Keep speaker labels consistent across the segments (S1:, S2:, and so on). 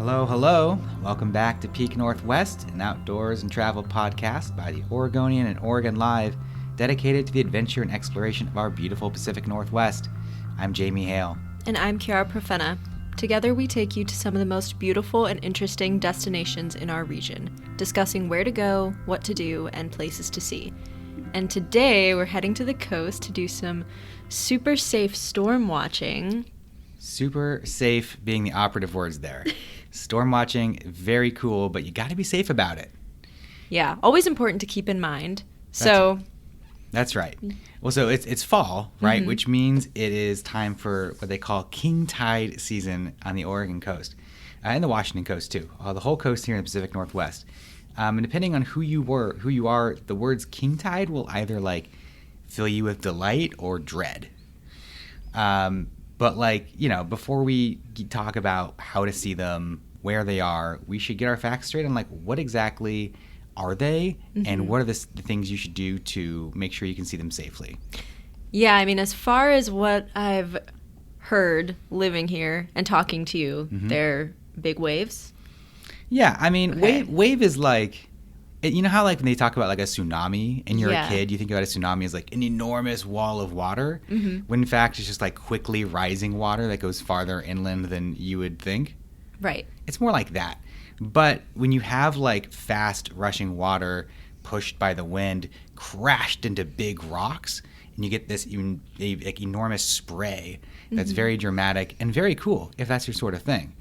S1: Hello, hello. Welcome back to Peak Northwest, an outdoors and travel podcast by the Oregonian and Oregon Live, dedicated to the adventure and exploration of our beautiful Pacific Northwest. I'm Jamie Hale.
S2: And I'm Chiara Profena. Together we take you to some of the most beautiful and interesting destinations in our region, discussing where to go, what to do, and places to see. And today we're heading to the coast to do some super safe storm watching.
S1: Super safe being the operative words there. Storm watching, very cool, but you got to be safe about it.
S2: Yeah, always important to keep in mind.
S1: That's right. Well, so it's fall, right?
S2: Mm-hmm.
S1: Which means it is time for what they call king tide season on the Oregon coast, and the Washington coast too. The whole coast here in the Pacific Northwest. And depending on who you are, the words king tide will either like fill you with delight or dread. But before we talk about how to see them, where they are, we should get our facts straight on what exactly are they, and what are the things you should do to make sure you can see them safely.
S2: Yeah, I mean, as far as what I've heard living here and talking to you, they're big waves.
S1: Yeah, I mean, okay. wave is like, you know how when they talk about a tsunami and you're a kid, you think about a tsunami as an enormous wall of water, when in fact it's just quickly rising water that goes farther inland than you would think.
S2: Right. It's
S1: more like that. But when you have fast rushing water pushed by the wind crashed into big rocks, and you get this enormous spray that's very dramatic and very cool if that's your sort of thing.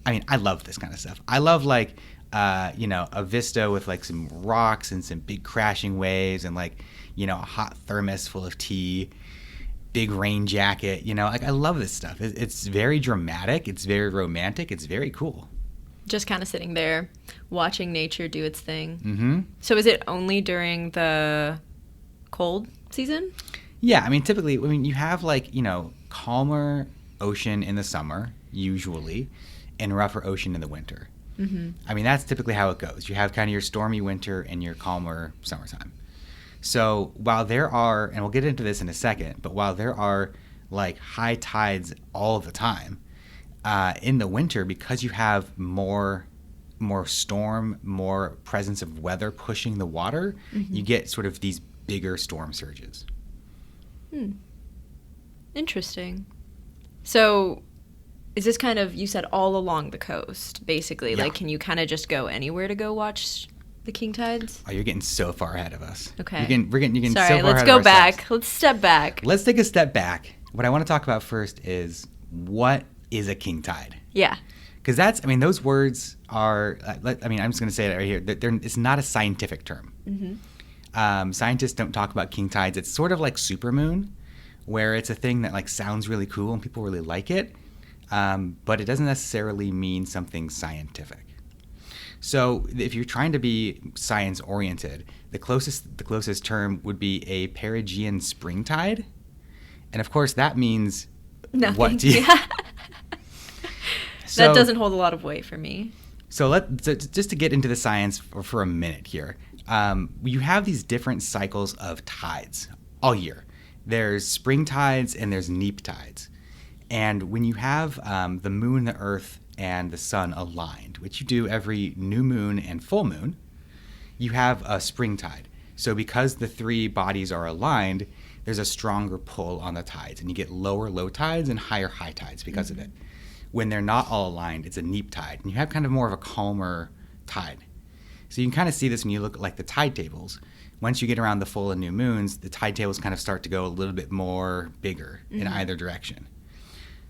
S1: I mean, I love this kind of stuff. I love a vista with some rocks and some big crashing waves and a hot thermos full of tea, big rain jacket. I love this stuff. It's very dramatic. It's very romantic. It's very cool.
S2: Just kind of sitting there watching nature do its thing.
S1: Mm-hmm.
S2: So is it only during the cold season?
S1: Yeah, I mean, typically, you have calmer ocean in the summer, usually, and rougher ocean in the winter. Mm-hmm. I mean, that's typically how it goes. You have kind of your stormy winter and your calmer summertime. So while there are, and we'll get into this in a second, but while there are high tides all of the time, in the winter, because you have more storm, more presence of weather pushing the water, you get sort of these bigger storm surges.
S2: Interesting. So is this kind of, you said all along the coast, basically?
S1: Yeah.
S2: Can you kind of just go anywhere to go watch the king tides?
S1: Oh, you're getting so far ahead of us.
S2: Okay.
S1: You're getting
S2: Sorry,
S1: so far ahead
S2: let's go
S1: of
S2: back.
S1: ourselves.
S2: Let's step back.
S1: Let's take a step back. What I want to talk about first is what is a king tide?
S2: Yeah.
S1: Because those words are, I'm just going to say it right here. It's not a scientific term. Mm-hmm. Scientists don't talk about king tides. It's sort of like supermoon, where it's a thing that sounds really cool and people really like it, but it doesn't necessarily mean something scientific. So if you're trying to be science-oriented, the closest term would be a perigean spring tide, and of course that means
S2: nothing.
S1: What do you?
S2: Yeah. That doesn't hold a lot of weight for me.
S1: So just to get into the science for a minute here, you have these different cycles of tides all year. There's spring tides and there's neap tides. And when you have the moon, the earth, and the sun aligned, which you do every new moon and full moon, you have a spring tide. So because the three bodies are aligned, there's a stronger pull on the tides, and you get lower low tides and higher high tides because of it. When they're not all aligned, it's a neap tide, and you have kind of more of a calmer tide. So you can kind of see this when you look at the tide tables. Once you get around the full and new moons, the tide tables kind of start to go a little bit more bigger in either direction.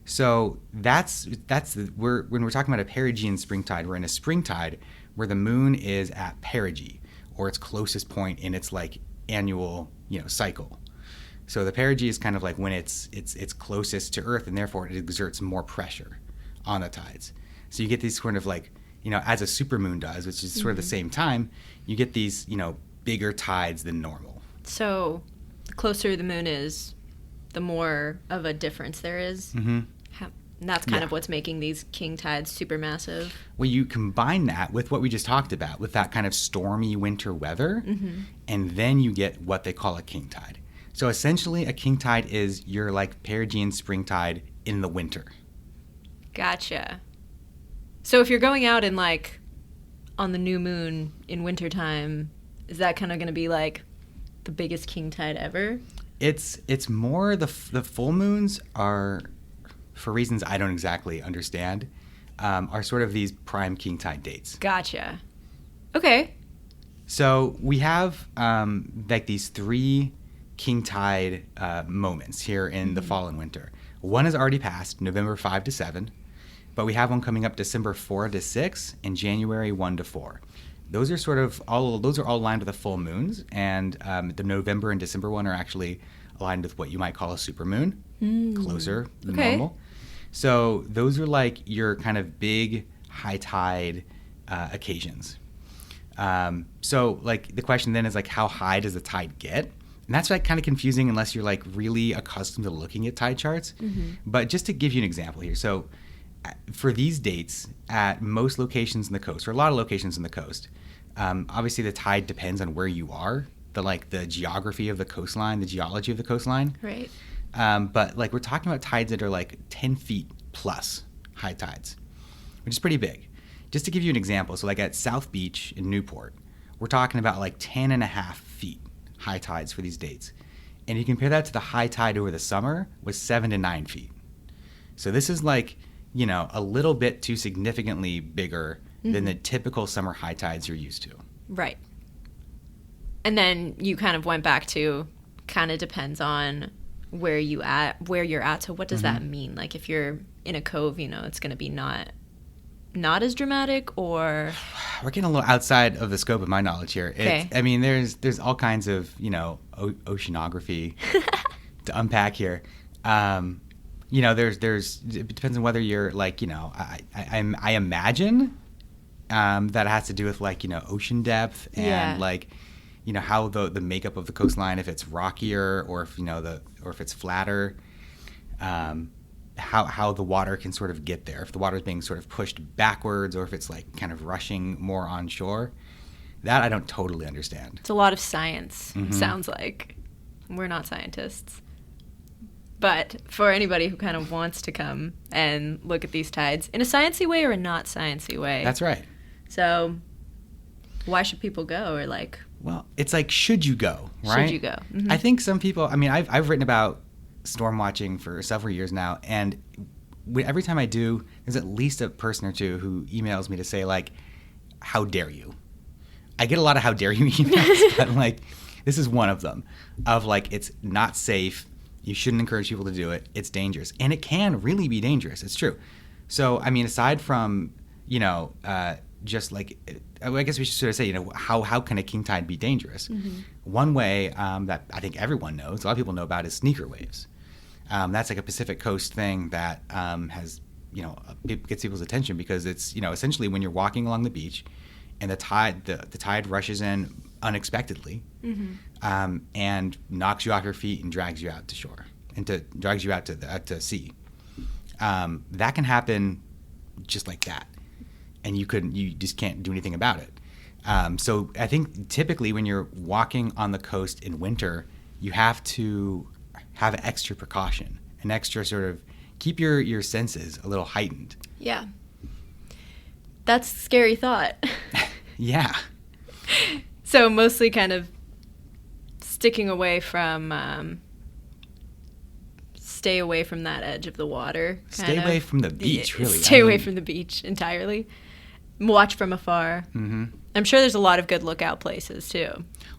S1: So when we're talking about a perigean spring tide, we're in a spring tide where the moon is at perigee, or its closest point in its annual cycle. So the perigee is kind of when it's closest to Earth, and therefore it exerts more pressure on the tides. So you get these sort of as a supermoon does, which is sort of the same time, you get these bigger tides than normal.
S2: So the closer the moon is, the more of a difference there is. Mm-hmm. And that's kind of what's making these king tides super massive.
S1: Well, you combine that with what we just talked about, with that kind of stormy winter weather, and then you get what they call a king tide. So essentially, a king tide is your perigean spring tide in the winter.
S2: Gotcha. So if you're going out in like on the new moon in wintertime, is that kind of going to be like the biggest king tide ever?
S1: It's more the full moons are, for reasons I don't exactly understand, are sort of these prime king tide dates.
S2: Gotcha. Okay.
S1: So we have like these 3 king tide moments here in the fall and winter. One has already passed, November 5 to 7, but we have one coming up December 4 to 6 and January 1 to 4. Those are all aligned with the full moons, and the November and December one are actually aligned with what you might call a supermoon, closer than normal. So those are like your kind of big high tide occasions. So like the question then is like, how high does the tide get? And that's like kind of confusing unless you're like really accustomed to looking at tide charts. But just to give you an example here, so for these dates at most locations in the coast, or a lot of locations in the coast, obviously the tide depends on where you are, the geography of the coastline, the geology of the coastline.
S2: Right.
S1: But like we're talking about tides that are like 10 feet plus high tides, which is pretty big. Just to give you an example, so like at South Beach in Newport, we're talking about like 10.5 feet high tides for these dates. And you compare that to the high tide over the summer was 7 to 9 feet. So this is like, you know, a little bit too significantly bigger than the typical summer high tides you're used to.
S2: Right. And then you kind of went back to kind of depends on where you're at. So what does that mean? Like if you're in a cove, you know, it's going to be not as dramatic, or
S1: we're getting a little outside of the scope of my knowledge here.
S2: Okay.
S1: I mean, there's all kinds of, you know, oceanography to unpack here. You know, it depends on whether you're like, you know, I imagine that it has to do with like, you know, ocean depth and like, you know, how the makeup of the coastline, if it's rockier or if, you know, or if it's flatter, how the water can sort of get there, if the water is being sort of pushed backwards or if it's like kind of rushing more on shore. That I don't totally understand.
S2: It's a lot of science, sounds like. We're not scientists. But for anybody who kind of wants to come and look at these tides in a sciencey way or a not sciencey way.
S1: That's right.
S2: So why should people go, or like?
S1: Well, it's like, should you go, right?
S2: Should you go?
S1: I think some people, I mean, I've written about storm watching for several years now, and every time I do, there's at least a person or two who emails me to say like, how dare you? I get a lot of how dare you emails, but like, this is one of them, of like, it's not safe. You shouldn't encourage people to do it. It's dangerous. And it can really be dangerous. It's true. So, I mean, aside from, you know, just like, I guess we should sort of say, you know, how can a king tide be dangerous? One way that I think everyone knows, a lot of people know about, is sneaker waves. That's like a Pacific Coast thing that has, you know, gets people's attention because it's, you know, essentially when you're walking along the beach and the tide rushes in unexpectedly and knocks you off your feet and drags you out to shore and drags you out to sea. That can happen just like that, and you just can't do anything about it. So I think typically when you're walking on the coast in winter, you have to have an extra precaution, an extra sort of keep your senses a little heightened.
S2: Yeah. That's a scary thought.
S1: Yeah.
S2: So mostly kind of sticking away from, stay away from that edge of the water.
S1: Stay away from the beach, really.
S2: Stay away from the beach entirely. Watch from afar. I'm sure there's a lot of good lookout places too.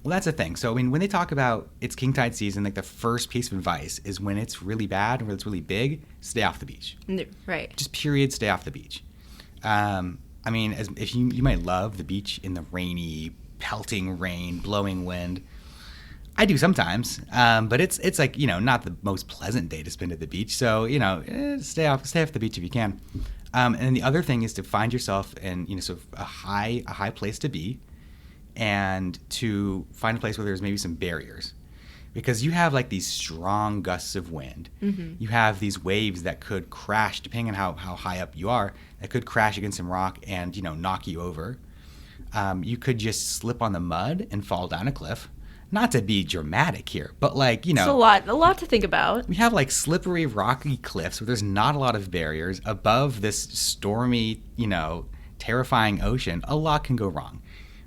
S1: Well, that's the thing. So, I mean, when they talk about it's king tide season, like the first piece of advice is when it's really bad, when it's really big, stay off the beach.
S2: Right.
S1: Just period, stay off the beach. I mean, if you might love the beach in the rainy, pelting rain, blowing wind. I do sometimes, but it's like, you know, not the most pleasant day to spend at the beach. So, you know, stay off the beach if you can. And then the other thing is to find yourself in, you know, sort of a high place to be, and to find a place where there's maybe some barriers, because you have like these strong gusts of wind. You have these waves that could crash, depending on how high up you are, that could crash against some rock and, you know, knock you over. You could just slip on the mud and fall down a cliff. not to be dramatic here, but like,
S2: It's a lot to think about.
S1: we have like slippery, rocky cliffs where there's not a lot of barriers above this stormy, terrifying ocean. A lot can go wrong,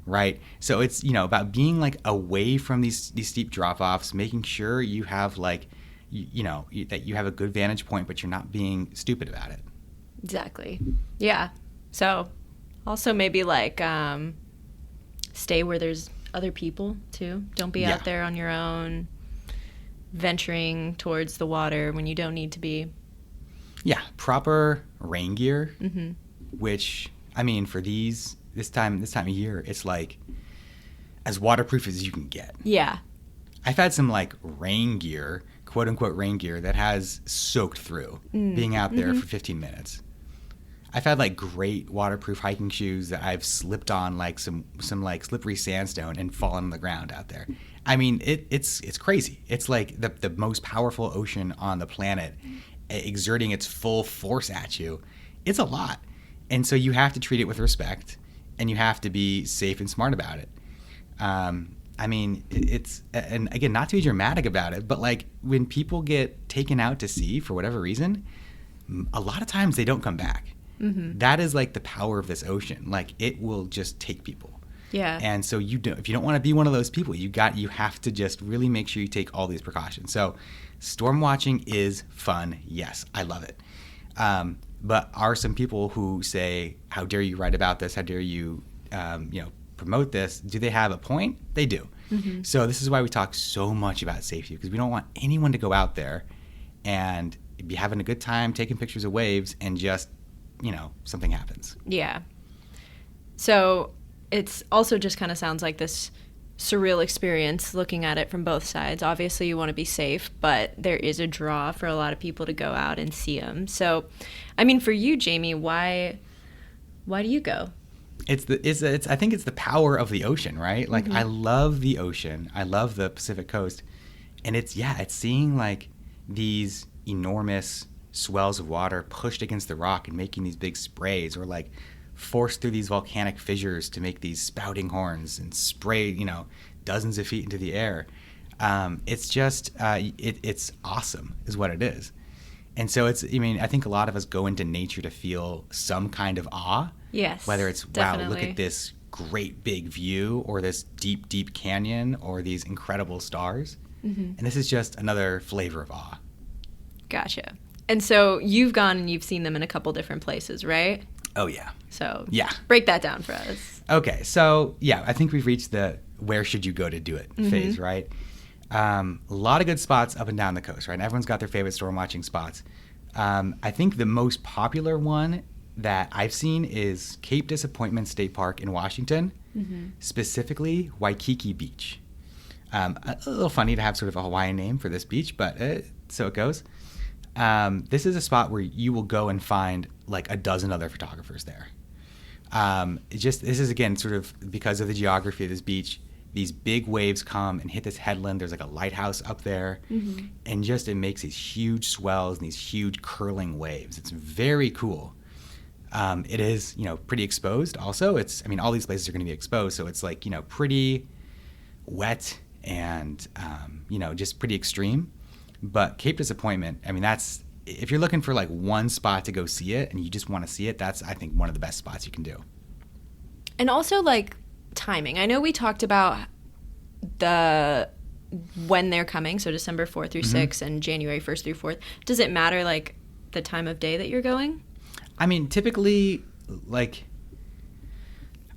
S1: right? So it's, about being like away from these steep drop-offs, making sure you have like, that you have a good vantage point, but you're not being stupid about it.
S2: Exactly. Yeah. So also maybe like stay where there's other people too. Don't be out there on your own, venturing towards the water when you don't need to be.
S1: Yeah, proper rain gear, which, I mean, for this time of year, it's like as waterproof as you can get.
S2: Yeah.
S1: I've had some like rain gear, quote unquote rain gear, that has soaked through being out there for 15 minutes. I've had like great waterproof hiking shoes that I've slipped on like some like slippery sandstone and fallen on the ground out there. I mean, it's crazy. It's like the most powerful ocean on the planet exerting its full force at you. It's a lot. And so you have to treat it with respect, and you have to be safe and smart about it. I mean, and again, not to be dramatic about it, but like when people get taken out to sea for whatever reason, a lot of times they don't come back. That is like the power of this ocean. Like it will just take people.
S2: Yeah.
S1: And so if you don't want to be one of those people, you have to just really make sure you take all these precautions. So storm watching is fun. Yes, I love it. But are some people who say, how dare you write about this? How dare you, promote this? Do they have a point? They do. So this is why we talk so much about safety, because we don't want anyone to go out there and be having a good time taking pictures of waves and just, something happens.
S2: Yeah. So it's also just kind of sounds like this surreal experience looking at it from both sides. Obviously, you want to be safe, but there is a draw for a lot of people to go out and see them. So, I mean, for you, Jamie, why do you go?
S1: I think it's the power of the ocean, right? Like I love the ocean. I love the Pacific coast. And it's seeing like these enormous swells of water pushed against the rock and making these big sprays, or like forced through these volcanic fissures to make these spouting horns and spray, dozens of feet into the air. It's just, it's awesome is what it is. And so I think a lot of us go into nature to feel some kind of awe.
S2: Yes,
S1: whether it's,
S2: definitely.
S1: wow, look at this great big view, or this deep, deep canyon, or these incredible stars. And this is just another flavor of awe.
S2: Gotcha. And so you've gone and you've seen them in a couple different places, right?
S1: Oh, yeah.
S2: So
S1: yeah,
S2: break that down for us.
S1: Okay. So, yeah, I think we've reached the where should you go to do it phase, right? A lot of good spots up and down the coast, right? And everyone's got their favorite storm watching spots. I think the most popular one that I've seen is Cape Disappointment State Park in Washington, specifically Waikiki Beach. A little funny to have sort of a Hawaiian name for this beach, but so it goes. This is a spot where you will go and find like a dozen other photographers there. This is, again, sort of because of the geography of this beach. These big waves come and hit this headland. There's like a lighthouse up there, and just it makes these huge swells and these huge curling waves. It's very cool. It is, pretty exposed also. All these places are going to be exposed, so it's like, pretty wet and, just pretty extreme. But Cape Disappointment, that's, if you're looking for like one spot to go see it and you just want to see it, that's, I think, one of the best spots you can do.
S2: And also like timing. I know we talked about when they're coming, so December 4th through 6th and January 1st through 4th. Does it matter like the time of day that you're going?
S1: Typically, like,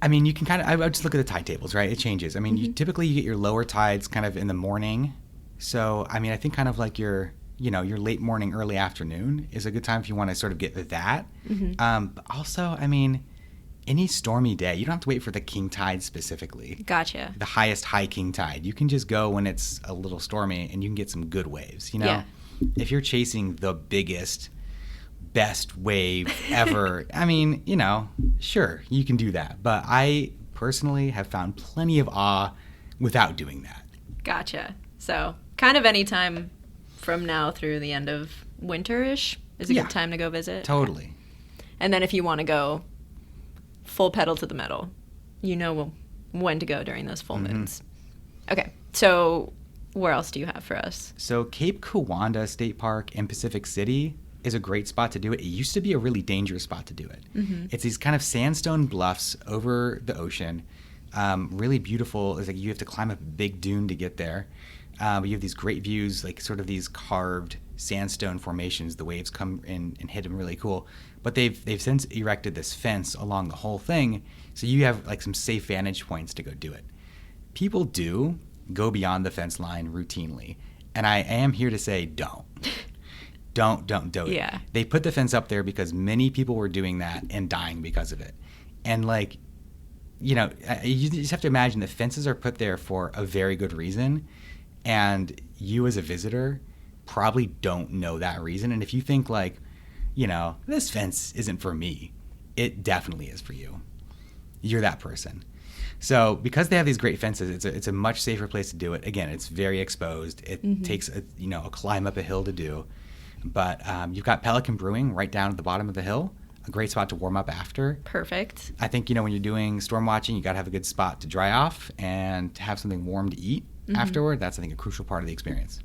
S1: you can kind of, I would just look at the tide tables, right? It changes. Typically you get your lower tides kind of in the morning. So, I think kind of like your late morning, early afternoon is a good time if you want to sort of get that. But also, any stormy day, you don't have to wait for the king tide specifically.
S2: Gotcha.
S1: The highest high king tide. You can just go when it's a little stormy and you can get some good waves,
S2: Yeah.
S1: If you're chasing the biggest, best wave ever, sure, you can do that. But I personally have found plenty of awe without doing that.
S2: Gotcha. So kind of any time from now through the end of winter-ish is a good time to go visit?
S1: Totally.
S2: Okay. And then if you want to go full pedal to the metal, you know when to go during those full moons. Okay. So where else do you have for us?
S1: So Cape Kiwanda State Park in Pacific City is a great spot to do it. It used to be a really dangerous spot to do it. It's these kind of sandstone bluffs over the ocean. Really beautiful. It's like you have to climb up a big dune to get there. But you have these great views, like sort of these carved sandstone formations. The waves come in and hit them really cool. But they've since erected this fence along the whole thing, so you have like some safe vantage points to go do it. People do go beyond the fence line routinely, and I am here to say don't. Don't do it.
S2: Yeah.
S1: They put the fence up there because many people were doing that and dying because of it. And like, you know, you just have to imagine that fences are put there for a very good reason, and you as a visitor probably don't know that reason. And if you think like, you know, this fence isn't for me, it definitely is for you. You're that person. So because they have these great fences, it's a much safer place to do it. Again, it's very exposed. It takes a climb up a hill to do. But you've got Pelican Brewing right down at the bottom of the hill, a great spot to warm up after.
S2: Perfect.
S1: I think, when you're doing storm watching, you got to have a good spot to dry off and to have something warm to eat afterward. That's, I think, a crucial part of the experience.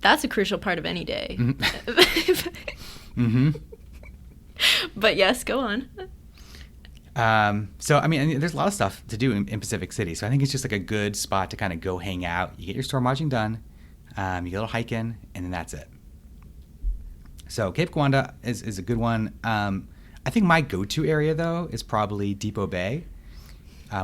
S2: That's a crucial part of any day.
S1: Mm-hmm.
S2: But yes, go on.
S1: So, I mean, there's a lot of stuff to do in Pacific City. So I think it's just like a good spot to kind of go hang out. You get your storm watching done, you get a little hiking, and then that's it. So Cape Kiwanda is a good one. I think my go-to area, though, is probably Depot Bay,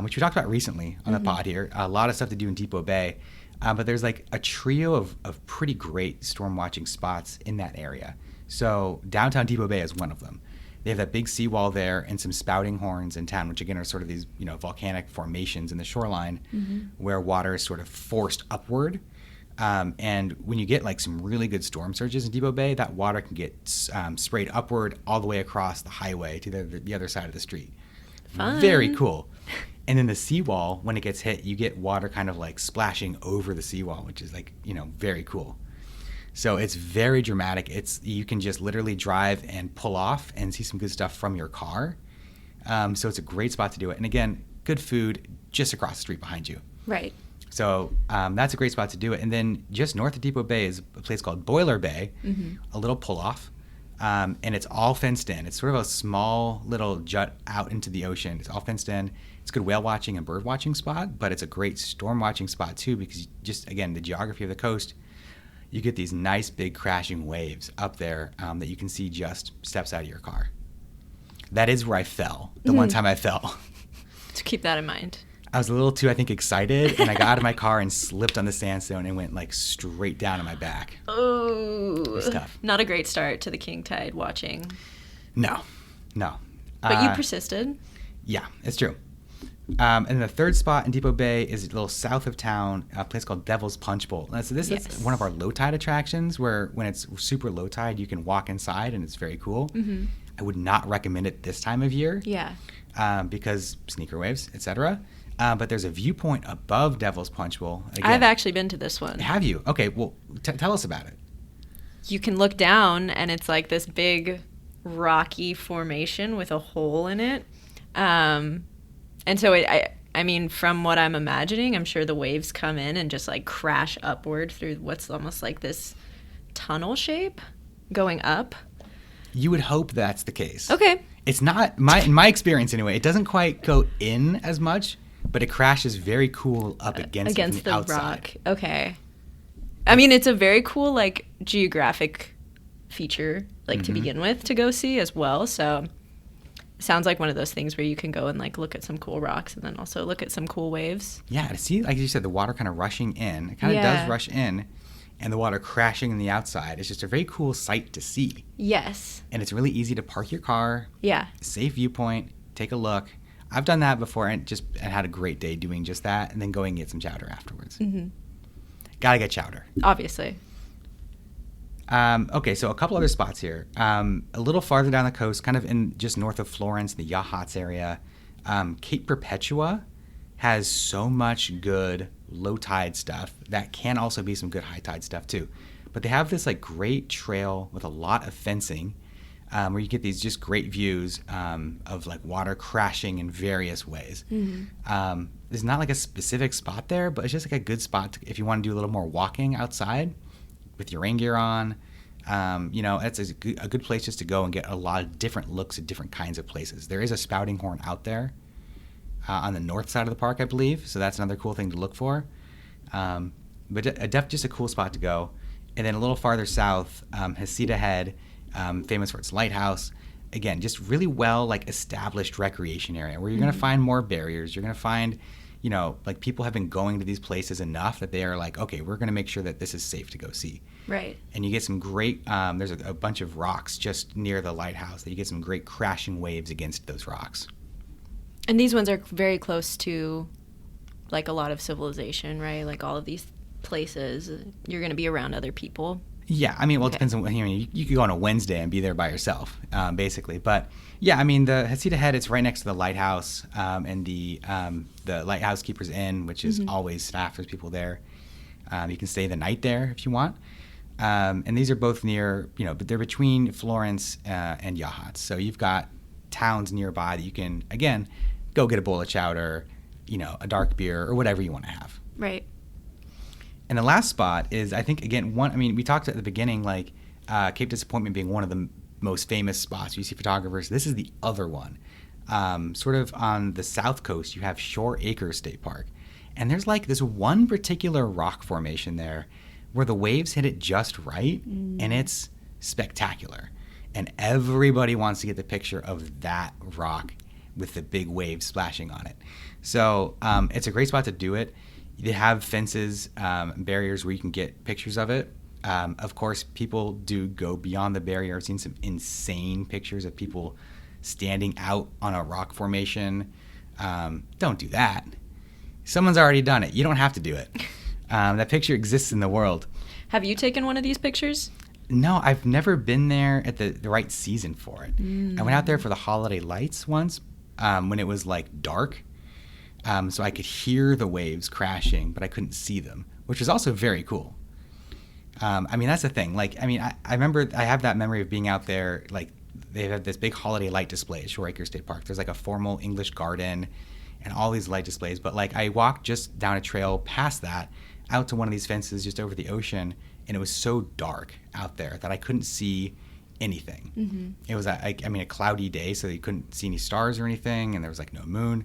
S1: which we talked about recently on the pod here. A lot of stuff to do in Depot Bay. But there's like a trio of pretty great storm watching spots in that area. So downtown Depot Bay is one of them. They have that big seawall there and some spouting horns in town, which again are sort of these volcanic formations in the shoreline where water is sort of forced upward. And when you get like some really good storm surges in Depot Bay, that water can get sprayed upward all the way across the highway to the other side of the street.
S2: Fun.
S1: Very cool. And then the seawall, when it gets hit, you get water kind of like splashing over the seawall, which is like, very cool. So it's very dramatic. You can just literally drive and pull off and see some good stuff from your car. So it's a great spot to do it. And again, good food just across the street behind you.
S2: Right.
S1: So that's a great spot to do it. And then just north of Depot Bay is a place called Boiler Bay, a little pull-off. And it's all fenced in. It's sort of a small little jut out into the ocean. It's all fenced in. It's a good whale watching and bird watching spot, but it's a great storm watching spot too because just, again, the geography of the coast, you get these nice big crashing waves up there that you can see just steps out of your car. That is where I fell, the one time I fell.
S2: So keep that in mind.
S1: I was a little too, I think, excited, and I got out of my car and slipped on the sandstone and went like straight down on my back.
S2: Oh,
S1: it was tough.
S2: Not a great start to the king tide watching.
S1: No.
S2: But you persisted.
S1: Yeah, it's true. And the third spot in Depot Bay is a little south of town, a place called Devil's Punch Bowl. So this is one of our low tide attractions where when it's super low tide, you can walk inside and it's very cool. I would not recommend it this time of year.
S2: Yeah.
S1: Because sneaker waves, etc. But there's a viewpoint above Devil's Punch Bowl. Again,
S2: I've actually been to this one.
S1: Have you? Okay, well, tell us about it.
S2: You can look down, and it's like this big rocky formation with a hole in it. And so I mean, from what I'm imagining, I'm sure the waves come in and just like crash upward through what's almost like this tunnel shape going up.
S1: You would hope that's the case.
S2: Okay.
S1: It's not, in my experience anyway, it doesn't quite go in as much, but it crashes very cool up against it from the outside.
S2: Rock. Okay. I mean, it's a very cool like geographic feature like to begin with to go see as well. So sounds like one of those things where you can go and like look at some cool rocks and then also look at some cool waves.
S1: Yeah, to see, like you said, the water kind of rushing in. It kind of does rush in, and the water crashing on the outside. It's just a very cool sight to see.
S2: Yes.
S1: And it's really easy to park your car.
S2: Yeah.
S1: Safe viewpoint. Take a look. I've done that before and had a great day doing just that, and then going and get some chowder afterwards. Gotta get chowder.
S2: Obviously.
S1: Okay, so a couple other spots here. A little farther down the coast, kind of in just north of Florence, the Yachats area, Cape Perpetua has so much good low tide stuff that can also be some good high tide stuff too. But they have this like great trail with a lot of fencing where you get these just great views of like water crashing in various ways. There's not like a specific spot there, but it's just like a good spot if you want to do a little more walking outside with your rain gear on. It's a good place just to go and get a lot of different looks at different kinds of places. There is a spouting horn out there on the north side of the park, I believe, so that's another cool thing to look for. But just a cool spot to go. And then a little farther south, Heceta Head, famous for its lighthouse. Again, just really well like established recreation area where you're going to find more barriers. You're going to find, like people have been going to these places enough that they are like, okay, we're going to make sure that this is safe to go see.
S2: Right.
S1: And you get some great, there's a bunch of rocks just near the lighthouse that you get some great crashing waves against those rocks.
S2: And these ones are very close to like a lot of civilization, right? Like all of these places, you're going to be around other people.
S1: Yeah, I mean, well, it depends on, you could go on a Wednesday and be there by yourself, basically. But yeah, I mean, the Heceta Head, it's right next to the lighthouse and the Lighthouse Keeper's Inn, which is always staffed. There's people there. You can stay the night there if you want. And these are both near, but they're between Florence and Yachats. So you've got towns nearby that you can, again, go get a bowl of chowder, a dark beer, or whatever you want to have.
S2: Right.
S1: And the last spot is, I think, again, we talked at the beginning, like Cape Disappointment being one of the most famous spots you see photographers. This is the other one. Sort of on the south coast, you have Shore Acres State Park. And there's like this one particular rock formation there where the waves hit it just right, and it's spectacular. And everybody wants to get the picture of that rock with the big waves splashing on it. So it's a great spot to do it. They have fences, barriers where you can get pictures of it. Of course, people do go beyond the barrier. I've seen some insane pictures of people standing out on a rock formation. Don't do that. Someone's already done it. You don't have to do it. That picture exists in the world.
S2: Have you taken one of these pictures?
S1: No, I've never been there at the right season for it. I went out there for the holiday lights once when it was like dark. So I could hear the waves crashing, but I couldn't see them, which was also very cool. That's the thing. I remember I have that memory of being out there. Like, they had this big holiday light display at Shore Acres State Park. There's like a formal English garden and all these light displays. But like, I walked just down a trail past that out to one of these fences just over the ocean, and it was so dark out there that I couldn't see anything. It was a cloudy day, so you couldn't see any stars or anything, and there was like no moon.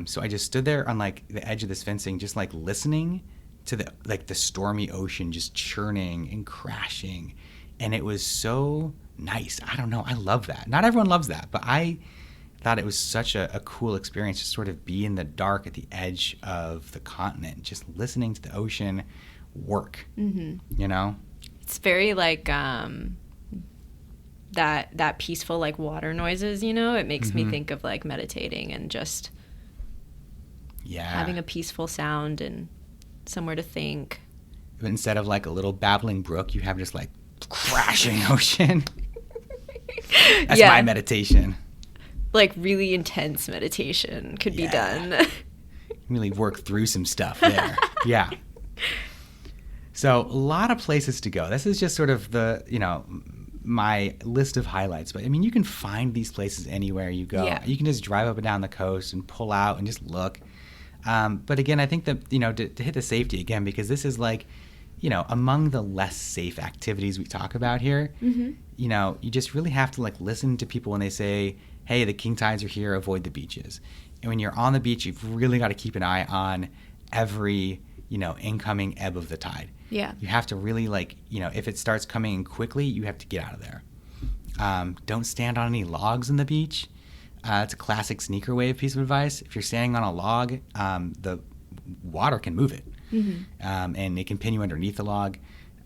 S1: So I just stood there on like the edge of this fencing, just like listening to the stormy ocean just churning and crashing. And it was so nice. I don't know. I love that. Not everyone loves that, but I thought it was such a cool experience to sort of be in the dark at the edge of the continent, just listening to the ocean work,
S2: It's very like that peaceful like water noises, it makes me think of like meditating and just having a peaceful sound and somewhere to think.
S1: But instead of like a little babbling brook, you have just like crashing ocean. That's my meditation.
S2: Like really intense meditation could be done.
S1: Really work through some stuff there. Yeah. So a lot of places to go. This is just sort of the, my list of highlights. But you can find these places anywhere you go. Yeah. You can just drive up and down the coast and pull out and just look. But again, I think that, to hit the safety again, because this is like, among the less safe activities we talk about here, you just really have to like listen to people when they say, hey, the king tides are here, avoid the beaches. And when you're on the beach, you've really got to keep an eye on every, incoming ebb of the tide.
S2: Yeah.
S1: You have to really if it starts coming in quickly, you have to get out of there. Don't stand on any logs on the beach. It's a classic sneaker wave piece of advice. If you're standing on a log, the water can move it, and it can pin you underneath the log.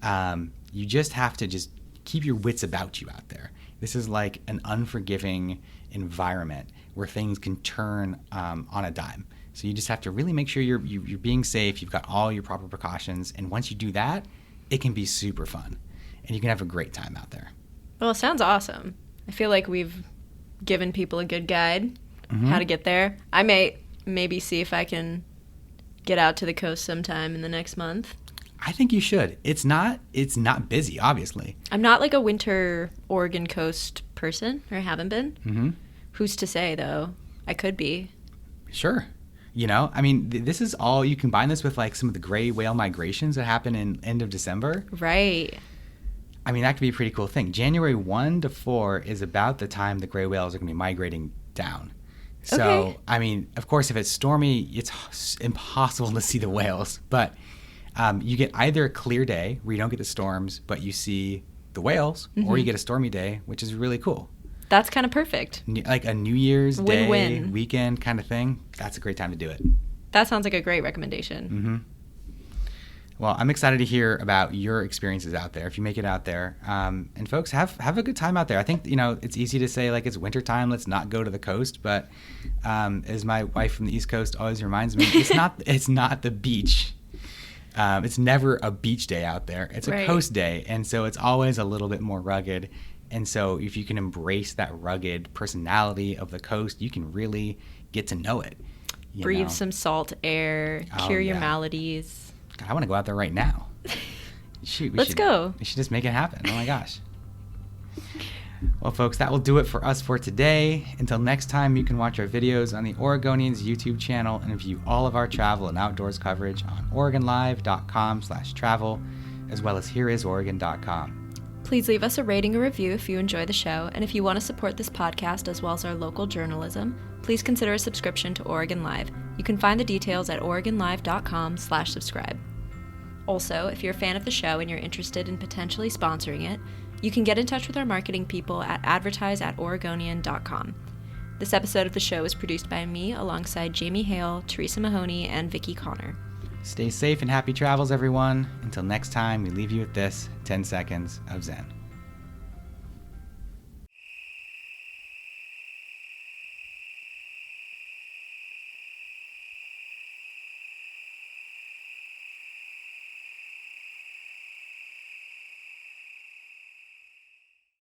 S1: You just have to just keep your wits about you out there. This is like an unforgiving environment where things can turn on a dime. So you just have to really make sure you're being safe. You've got all your proper precautions, and once you do that, it can be super fun, and you can have a great time out there.
S2: Well, it sounds awesome. I feel like we've given people a good guide how to get there. I may maybe see if I can get out to the coast sometime in the next month.
S1: I think you should. It's not busy, obviously.
S2: I'm not like a winter Oregon coast person, or haven't been.
S1: Mm-hmm.
S2: Who's to say, though? I could be.
S1: Sure. I mean, this is all, you combine this with like some of the gray whale migrations that happen in end of December.
S2: Right.
S1: I mean, that could be a pretty cool thing. January 1 to 4 is about the time the gray whales are going to be migrating down. So,
S2: Okay.
S1: I mean, of course, if it's stormy, it's impossible to see the whales. But you get either a clear day where you don't get the storms, but you see the whales, or you get a stormy day, which is really cool.
S2: That's kind of perfect.
S1: Like a New Year's Day
S2: Win-win.
S1: weekend kind of thing. That's a great time to do it.
S2: That sounds like a great recommendation.
S1: Mm-hmm. Well, I'm excited to hear about your experiences out there, if you make it out there. And folks, have a good time out there. I think, it's easy to say, like, it's wintertime, let's not go to the coast. But as my wife from the East Coast always reminds me, it's not the beach. It's never a beach day out there. It's a coast day. And so it's always a little bit more rugged. And so if you can embrace that rugged personality of the coast, you can really get to know it.
S2: Breathe some salt air, cure your maladies.
S1: God, I want to go out there right now. Shoot,
S2: Let's go.
S1: We should just make it happen. Oh my gosh. Well, folks, that will do it for us for today. Until next time, you can watch our videos on the Oregonians YouTube channel and view all of our travel and outdoors coverage on OregonLive.com/travel, as well as HereIsOregon.com.
S2: Please leave us a rating or review if you enjoy the show, and if you want to support this podcast as well as our local journalism, please consider a subscription to Oregon Live. You can find the details at OregonLive.com/subscribe. Also, if you're a fan of the show and you're interested in potentially sponsoring it, you can get in touch with our marketing people at advertise@oregonian.com. This episode of the show is produced by me alongside Jamie Hale, Teresa Mahoney, and Vicky Connor.
S1: Stay safe and happy travels, everyone. Until next time, we leave you with this 10 seconds of Zen.